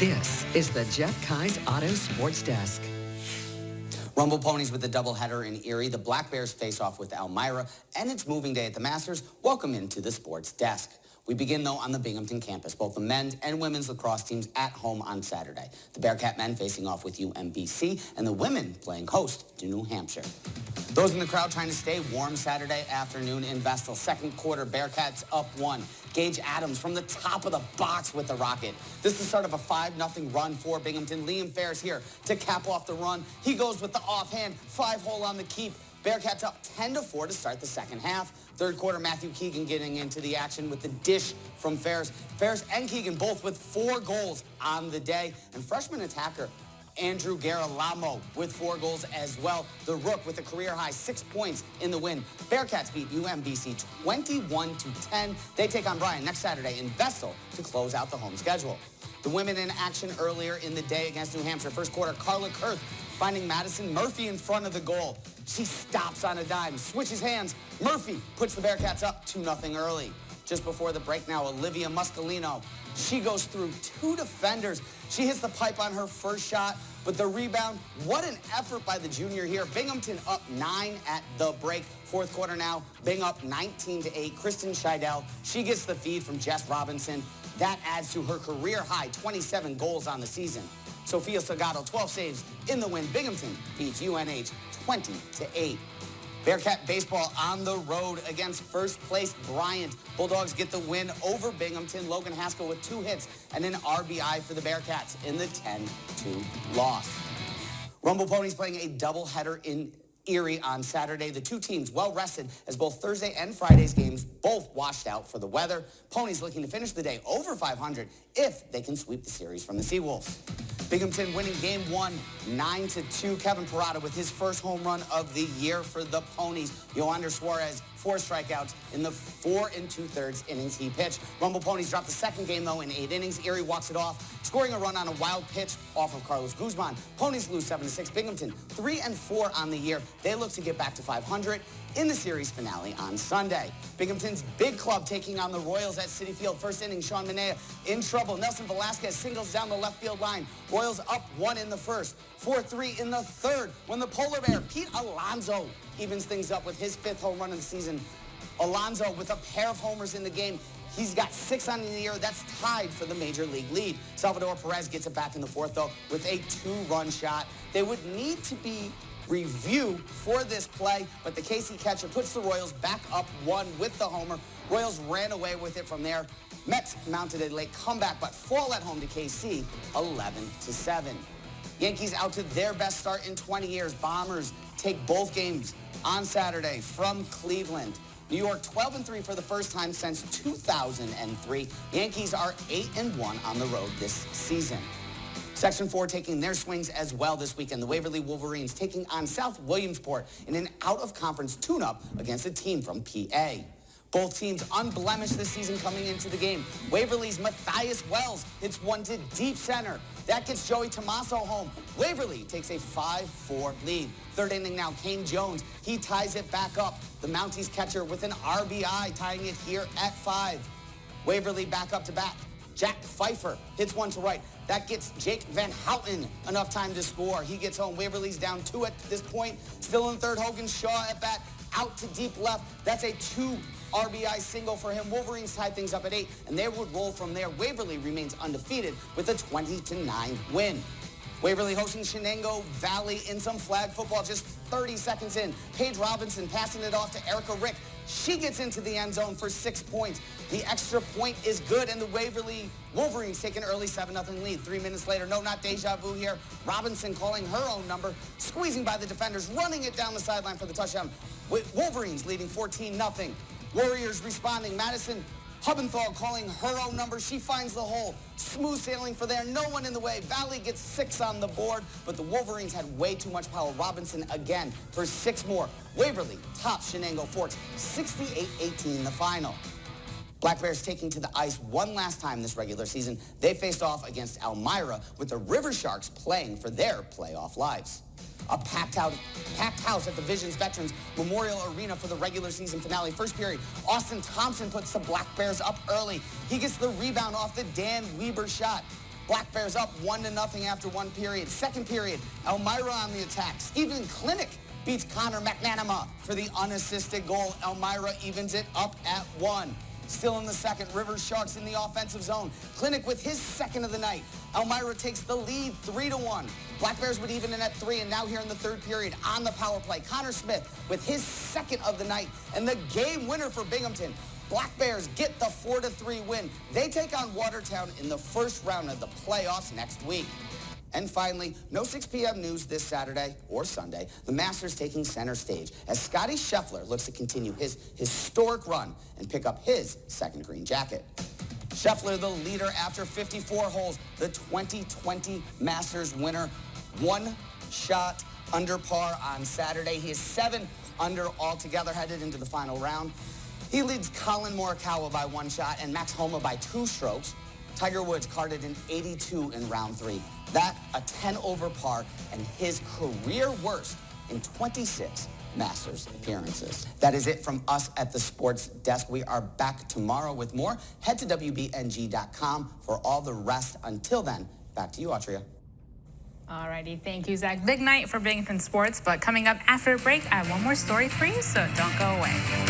This is the Jeff Kai's Auto Sports Desk. Rumble Ponies with the doubleheader in Erie. The Black Bears face off with Elmira, and it's moving day at the Masters. Welcome into the Sports Desk. We begin, though, on the Binghamton campus. Both the men's and women's lacrosse teams at home on Saturday. The Bearcat men facing off with UMBC, and the women playing host to New Hampshire. Those in the crowd trying to stay warm Saturday afternoon in Vestal. Second quarter, Bearcats up 1. Gage Adams from the top of the box with the rocket. This is the start of a 5-0 run for Binghamton. Liam Ferris here to cap off the run. He goes with the offhand, 5-hole on the keep. Bearcats up 10-4 to start the second half. Third quarter, Matthew Keegan getting into the action with the dish from Ferris. Ferris and Keegan both with 4 goals on the day. And freshman attacker Andrew Garalamo with 4 goals as well. The Rook with a career-high 6 points in the win. Bearcats beat UMBC 21-10. They take on Bryan next Saturday in Vestal to close out the home schedule. The women in action earlier in the day against New Hampshire. First quarter, Carla Kurth finding Madison Murphy in front of the goal. She stops on a dime, switches hands. Murphy puts the Bearcats up 2-0 early. Just before the break now, Olivia Muscolino. She goes through 2 defenders. She hits the pipe on her first shot, but the rebound, what an effort by the junior here. Binghamton up 9 at the break. Fourth quarter now, Bing up 19-8. Kristen Scheidel, she gets the feed from Jess Robinson. That adds to her career high 27 goals on the season. Sophia Salgado, 12 saves in the win. Binghamton beats UNH 20-8. Bearcat baseball on the road against first place Bryant. Bulldogs get the win over Binghamton. Logan Haskell with 2 hits and an RBI for the Bearcats in the 10-2 loss. Rumble Ponies playing a doubleheader in Erie on Saturday. The 2 teams well rested as both Thursday and Friday's games both washed out for the weather. Ponies looking to finish the day over 500 if they can sweep the series from the Seawolves. Binghamton winning game 1, 9-2. Kevin Parada with his first home run of the year for the Ponies. Yoander Suarez, 4 strikeouts in the 4 2/3 innings he pitched. Rumble Ponies dropped the second game, though, in 8 innings. Erie walks it off, scoring a run on a wild pitch off of Carlos Guzman. Ponies lose 7-6. Binghamton 3-4 on the year. They look to get back to 500 in the series finale on Sunday. Binghamton's big club taking on the Royals at Citi Field. First inning, Sean Minea in trouble. Nelson Velasquez singles down the left field line. Royals up 1 in the first, 4-3 in the third. When the Polar Bear, Pete Alonso, evens things up with his 5th home run of the season. Alonso with a pair of homers in the game. He's got 6 on the year. That's tied for the major league lead. Salvador Perez gets it back in the 4th, though, with a 2-run shot. They would need to be review for this play, but the KC catcher puts the Royals back up 1 with the homer. Royals ran away with it from there. Mets mounted a late comeback, but fall at home to KC 11-7. Yankees out to their best start in 20 years. Bombers take both games on Saturday from Cleveland. New York 12-3 for the first time since 2003. Yankees are 8-1 on the road this season. Section 4 taking their swings as well this weekend. The Waverly Wolverines taking on South Williamsport in an out-of-conference tune-up against a team from PA. Both teams unblemished this season coming into the game. Waverly's Matthias Wells hits one to deep center. That gets Joey Tomaso home. Waverly takes a 5-4 lead. Third inning now, Kane Jones. He ties it back up. The Mounties catcher with an RBI tying it here at 5. Waverly back up to bat. Jack Pfeiffer hits one to right. That gets Jake Van Houten enough time to score. He gets home. Waverly's down 2 at this point. Still in third, Hogan Shaw at bat. Out to deep left. That's a 2 RBI single for him. Wolverines tie things up at 8, and they would roll from there. Waverly remains undefeated with a 20-9 win. Waverly hosting Shenango Valley in some flag football just 30 seconds in. Paige Robinson passing it off to Erica Rick. She gets into the end zone for 6 points. The extra point is good, and the Waverly Wolverines take an early 7-0 lead. 3 minutes later, no, not deja vu here. Robinson calling her own number, squeezing by the defenders, running it down the sideline for the touchdown. Wolverines leading 14-0. Warriors responding. Madison Hubenthal calling her own number. She finds the hole. Smooth sailing for there. No one in the way. Valley gets 6 on the board, but the Wolverines had way too much power. Robinson again for 6 more. Waverly tops Shenango Forks 68-18 in the final. Black Bears taking to the ice one last time this regular season. They faced off against Elmira with the River Sharks playing for their playoff lives. A packed house at the Visions Veterans Memorial Arena for the regular season finale. First period, Austin Thompson puts the Black Bears up early. He gets the rebound off the Dan Weber shot. Black Bears up 1-0 after one period. Second period, Elmira on the attack. Stephen Clinic beats Connor McManama for the unassisted goal. Elmira evens it up at 1. Still in the second, Rivers Sharks in the offensive zone. Clinic with his second of the night. Elmira takes the lead 3-1. Black Bears would even in at 3, and now here in the third period on the power play, Connor Smith with his second of the night and the game winner for Binghamton. Black Bears get the 4-3 win. They take on Watertown in the first round of the playoffs next week. And finally, no 6 p.m. news this Saturday or Sunday. The Masters taking center stage as Scotty Scheffler looks to continue his historic run and pick up his second green jacket. Scheffler, the leader after 54 holes, the 2020 Masters winner, 1 shot under par on Saturday. He is 7 under altogether headed into the final round. He leads Colin Morikawa by 1 shot and Max Homa by 2 strokes. Tiger Woods carded an 82 in round 3. That a 10 over par and his career worst in 26 Masters appearances. That is it from us at the Sports Desk. We are back tomorrow with more. Head to WBNG.com for all the rest. Until then, back to you, Autria. Alrighty, thank you, Zach. Big night for Binghamton sports, but coming up after a break, I have one more story for you, so don't go away.